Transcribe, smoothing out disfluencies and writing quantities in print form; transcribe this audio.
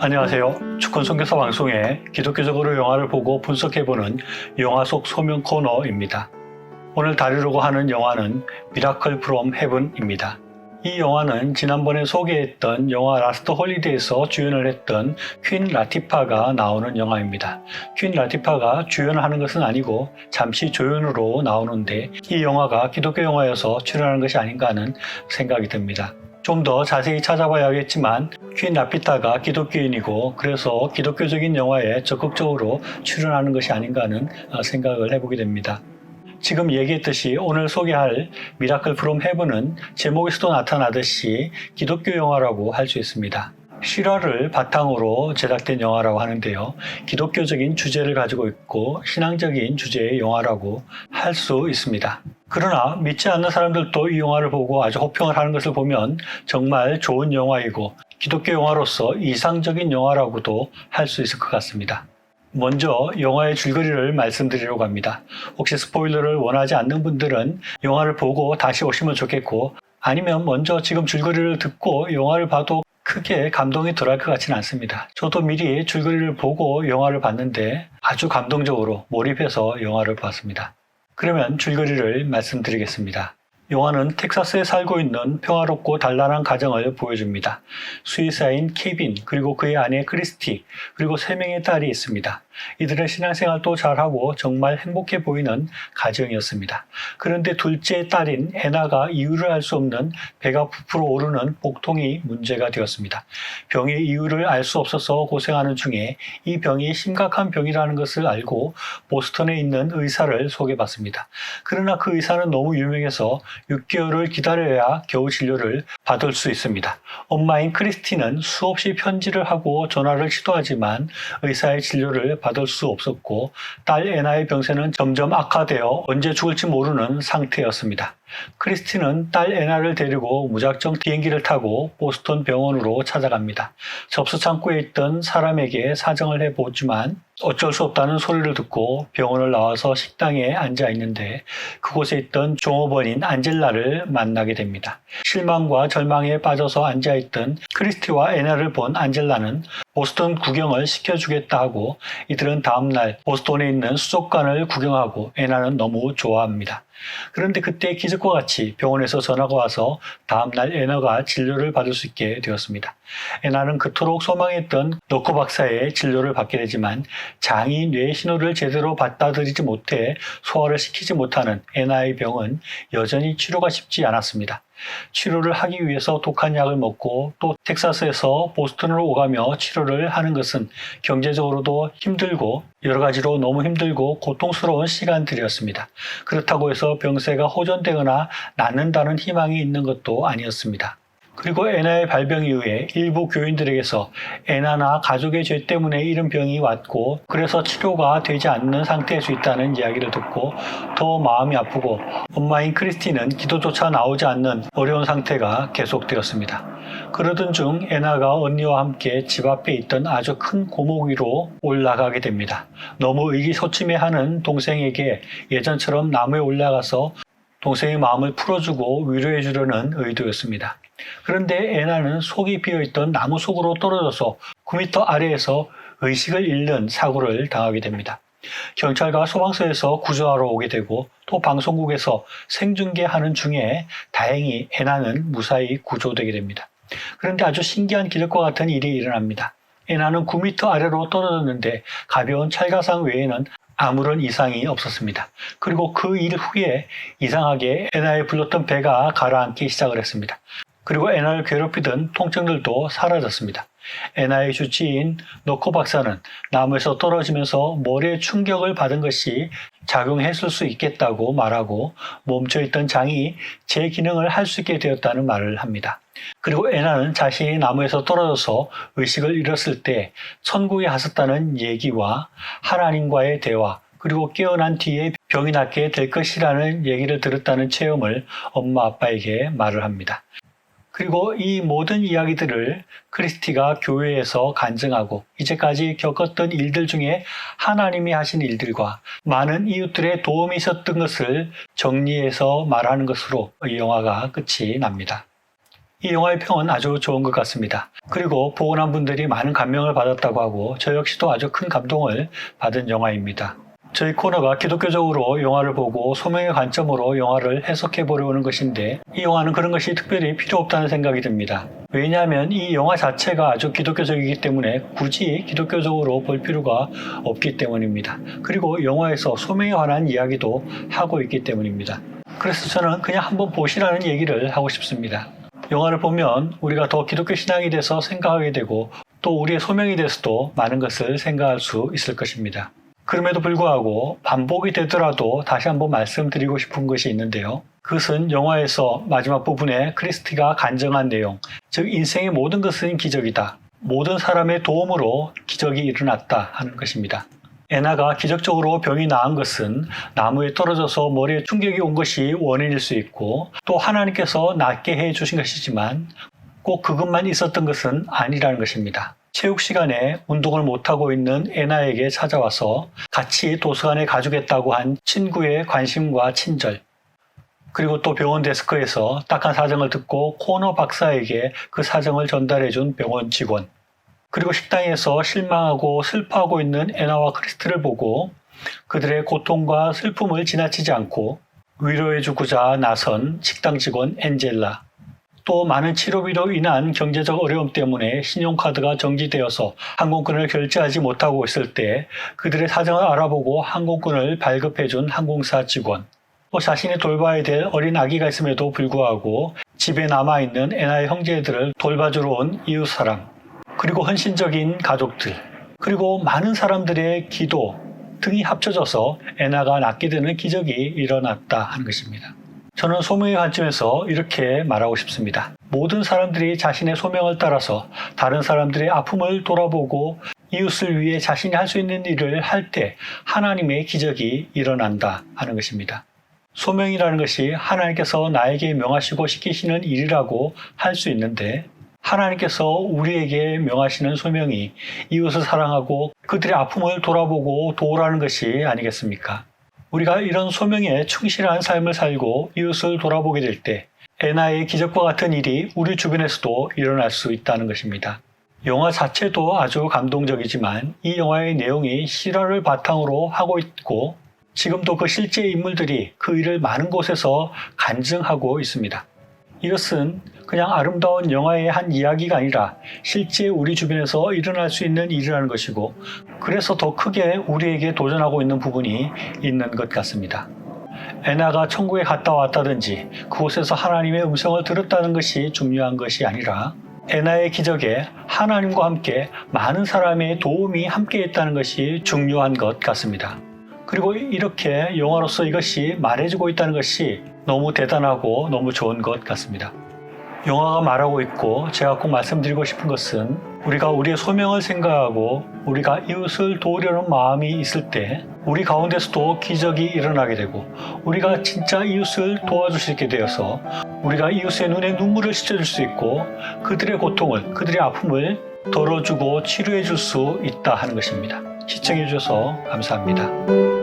안녕하세요. 축원 선교사 방송에 기독교적으로 영화를 보고 분석해보는 영화 속 소명 코너입니다. 오늘 다루려고 하는 영화는 미라클 프롬 헤븐입니다. 이 영화는 지난번에 소개했던 영화 라스트 홀리데이에서 주연을 했던 퀸 라티파가 나오는 영화입니다. 퀸 라티파가 주연을 하는 것은 아니고 잠시 조연으로 나오는데 이 영화가 기독교 영화여서 출연하는 것이 아닌가 하는 생각이 듭니다. 좀 더 자세히 찾아봐야겠지만 퀸 라피타가 기독교인이고 그래서 기독교적인 영화에 적극적으로 출연하는 것이 아닌가 하는 생각을 해보게 됩니다. 지금 얘기했듯이 오늘 소개할 미라클 프롬 헤븐은 제목에서도 나타나듯이 기독교 영화라고 할 수 있습니다. 실화를 바탕으로 제작된 영화라고 하는데요. 기독교적인 주제를 가지고 있고 신앙적인 주제의 영화라고 할 수 있습니다. 그러나 믿지 않는 사람들도 이 영화를 보고 아주 호평을 하는 것을 보면 정말 좋은 영화이고 기독교 영화로서 이상적인 영화라고도 할 수 있을 것 같습니다. 먼저 영화의 줄거리를 말씀드리려고 합니다. 혹시 스포일러를 원하지 않는 분들은 영화를 보고 다시 오시면 좋겠고 아니면 먼저 지금 줄거리를 듣고 영화를 봐도 크게 감동이 덜할 것 같지는 않습니다. 저도 미리 줄거리를 보고 영화를 봤는데 아주 감동적으로 몰입해서 영화를 봤습니다. 그러면 줄거리를 말씀드리겠습니다. 영화는 텍사스에 살고 있는 평화롭고 단란한 가정을 보여줍니다. 수의사인 케빈, 그리고 그의 아내 크리스티, 그리고 3명의 딸이 있습니다. 이들은 신앙생활도 잘하고 정말 행복해 보이는 가정이었습니다. 그런데 둘째 딸인 애나가 이유를 알 수 없는 배가 부풀어 오르는 복통이 문제가 되었습니다. 병의 이유를 알 수 없어서 고생하는 중에 이 병이 심각한 병이라는 것을 알고 보스턴에 있는 의사를 소개받습니다. 그러나 그 의사는 너무 유명해서 6개월을 기다려야 겨우 진료를 받을 수 있습니다. 엄마인 크리스티는 수없이 편지를 하고 전화를 시도하지만 의사의 진료를 받을 수 없었고 딸 애나의 병세는 점점 악화되어 언제 죽을지 모르는 상태였습니다. 크리스티는 딸 애나를 데리고 무작정 비행기를 타고 보스턴 병원으로 찾아갑니다. 접수 창구에 있던 사람에게 사정을 해보지만 어쩔 수 없다는 소리를 듣고 병원을 나와서 식당에 앉아 있는데 그곳에 있던 종업원인 안젤라를 만나게 됩니다. 실망과 절망에 빠져서 앉아있던 크리스티와 애나를 본 안젤라는 보스턴 구경을 시켜주겠다 하고 이들은 다음날 보스턴에 있는 수족관을 구경하고 애나는 너무 좋아합니다. 그런데 그때 기적과 같이 병원에서 전화가 와서 다음날 애나가 진료를 받을 수 있게 되었습니다. 애나는 그토록 소망했던 너코 박사의 진료를 받게 되지만 장이 뇌 신호를 제대로 받아들이지 못해 소화를 시키지 못하는 애나의 병은 여전히 치료가 쉽지 않았습니다. 치료를 하기 위해서 독한 약을 먹고 또 텍사스에서 보스턴으로 오가며 치료를 하는 것은 경제적으로도 힘들고 여러 가지로 너무 힘들고 고통스러운 시간들이었습니다. 그렇다고 해서 병세가 호전되거나 낫는다는 희망이 있는 것도 아니었습니다. 그리고 애나의 발병 이후에 일부 교인들에게서 애나나 가족의 죄 때문에 이런 병이 왔고 그래서 치료가 되지 않는 상태일 수 있다는 이야기를 듣고 더 마음이 아프고 엄마인 크리스티는 기도조차 나오지 않는 어려운 상태가 계속되었습니다. 그러던 중 애나가 언니와 함께 집 앞에 있던 아주 큰 고목 위로 올라가게 됩니다. 너무 의기소침해하는 동생에게 예전처럼 나무에 올라가서 동생의 마음을 풀어주고 위로해주려는 의도였습니다. 그런데 애나는 속이 비어있던 나무 속으로 떨어져서 9m 아래에서 의식을 잃는 사고를 당하게 됩니다. 경찰과 소방서에서 구조하러 오게 되고 또 방송국에서 생중계하는 중에 다행히 애나는 무사히 구조되게 됩니다. 그런데 아주 신기한 기적과 같은 일이 일어납니다. 애나는 9m 아래로 떨어졌는데 가벼운 찰가상 외에는 아무런 이상이 없었습니다. 그리고 그 일 후에 이상하게 애나에 불렀던 배가 가라앉기 시작을 했습니다. 그리고 애나를 괴롭히던 통증들도 사라졌습니다. 애나의 주치인 너코 박사는 나무에서 떨어지면서 머리에 충격을 받은 것이 작용했을 수 있겠다고 말하고 멈춰있던 장이 제 기능을 할 수 있게 되었다는 말을 합니다. 그리고 애나는 자신이 나무에서 떨어져서 의식을 잃었을 때 천국에 갔었다는 얘기와 하나님과의 대화 그리고 깨어난 뒤에 병이 낫게 될 것이라는 얘기를 들었다는 체험을 엄마 아빠에게 말을 합니다. 그리고 이 모든 이야기들을 크리스티가 교회에서 간증하고 이제까지 겪었던 일들 중에 하나님이 하신 일들과 많은 이웃들의 도움이 있었던 것을 정리해서 말하는 것으로 이 영화가 끝이 납니다. 이 영화의 평은 아주 좋은 것 같습니다. 그리고 보고 난 분들이 많은 감명을 받았다고 하고 저 역시도 아주 큰 감동을 받은 영화입니다. 저희 코너가 기독교적으로 영화를 보고 소명의 관점으로 영화를 해석해 보려는 것인데 이 영화는 그런 것이 특별히 필요 없다는 생각이 듭니다. 왜냐하면 이 영화 자체가 아주 기독교적이기 때문에 굳이 기독교적으로 볼 필요가 없기 때문입니다. 그리고 영화에서 소명에 관한 이야기도 하고 있기 때문입니다. 그래서 저는 그냥 한번 보시라는 얘기를 하고 싶습니다. 영화를 보면 우리가 더 기독교 신앙에 대해서 생각하게 되고 또 우리의 소명에 대해서도 많은 것을 생각할 수 있을 것입니다. 그럼에도 불구하고 반복이 되더라도 다시 한번 말씀드리고 싶은 것이 있는데요. 그것은 영화에서 마지막 부분에 크리스티가 간증한 내용, 즉 인생의 모든 것은 기적이다. 모든 사람의 도움으로 기적이 일어났다 하는 것입니다. 애나가 기적적으로 병이 나은 것은 나무에 떨어져서 머리에 충격이 온 것이 원인일 수 있고 또 하나님께서 낫게 해 주신 것이지만 꼭 그것만 있었던 것은 아니라는 것입니다. 체육 시간에 운동을 못하고 있는 애나에게 찾아와서 같이 도서관에 가주겠다고 한 친구의 관심과 친절, 그리고 또 병원 데스크에서 딱한 사정을 듣고 코너 박사에게 그 사정을 전달해준 병원 직원, 그리고 식당에서 실망하고 슬퍼하고 있는 애나와 크리스트를 보고 그들의 고통과 슬픔을 지나치지 않고 위로해주고자 나선 식당 직원 엔젤라, 또 많은 치료비로 인한 경제적 어려움 때문에 신용카드가 정지되어서 항공권을 결제하지 못하고 있을 때 그들의 사정을 알아보고 항공권을 발급해준 항공사 직원, 또 자신이 돌봐야 될 어린 아기가 있음에도 불구하고 집에 남아있는 애나의 형제들을 돌봐주러 온 이웃사람, 그리고 헌신적인 가족들, 그리고 많은 사람들의 기도 등이 합쳐져서 애나가 낫게 되는 기적이 일어났다 하는 것입니다. 저는 소명의 관점에서 이렇게 말하고 싶습니다. 모든 사람들이 자신의 소명을 따라서 다른 사람들의 아픔을 돌아보고 이웃을 위해 자신이 할 수 있는 일을 할 때 하나님의 기적이 일어난다 하는 것입니다. 소명이라는 것이 하나님께서 나에게 명하시고 시키시는 일이라고 할 수 있는데 하나님께서 우리에게 명하시는 소명이 이웃을 사랑하고 그들의 아픔을 돌아보고 도우라는 것이 아니겠습니까? 우리가 이런 소명에 충실한 삶을 살고 이웃을 돌아보게 될 때 애나의 기적과 같은 일이 우리 주변에서도 일어날 수 있다는 것입니다. 영화 자체도 아주 감동적이지만 이 영화의 내용이 실화를 바탕으로 하고 있고 지금도 그 실제 인물들이 그 일을 많은 곳에서 간증하고 있습니다. 이것은 그냥 아름다운 영화의 한 이야기가 아니라 실제 우리 주변에서 일어날 수 있는 일이라는 것이고 그래서 더 크게 우리에게 도전하고 있는 부분이 있는 것 같습니다. 애나가 천국에 갔다 왔다든지 그곳에서 하나님의 음성을 들었다는 것이 중요한 것이 아니라 애나의 기적에 하나님과 함께 많은 사람의 도움이 함께했다는 것이 중요한 것 같습니다. 그리고 이렇게 영화로서 이것이 말해주고 있다는 것이 너무 대단하고 너무 좋은 것 같습니다. 영화가 말하고 있고 제가 꼭 말씀드리고 싶은 것은 우리가 우리의 소명을 생각하고 우리가 이웃을 도우려는 마음이 있을 때 우리 가운데서도 기적이 일어나게 되고 우리가 진짜 이웃을 도와줄 수 있게 되어서 우리가 이웃의 눈에 눈물을 씻어줄 수 있고 그들의 고통을, 그들의 아픔을 덜어주고 치료해 줄 수 있다 하는 것입니다. 시청해 주셔서 감사합니다.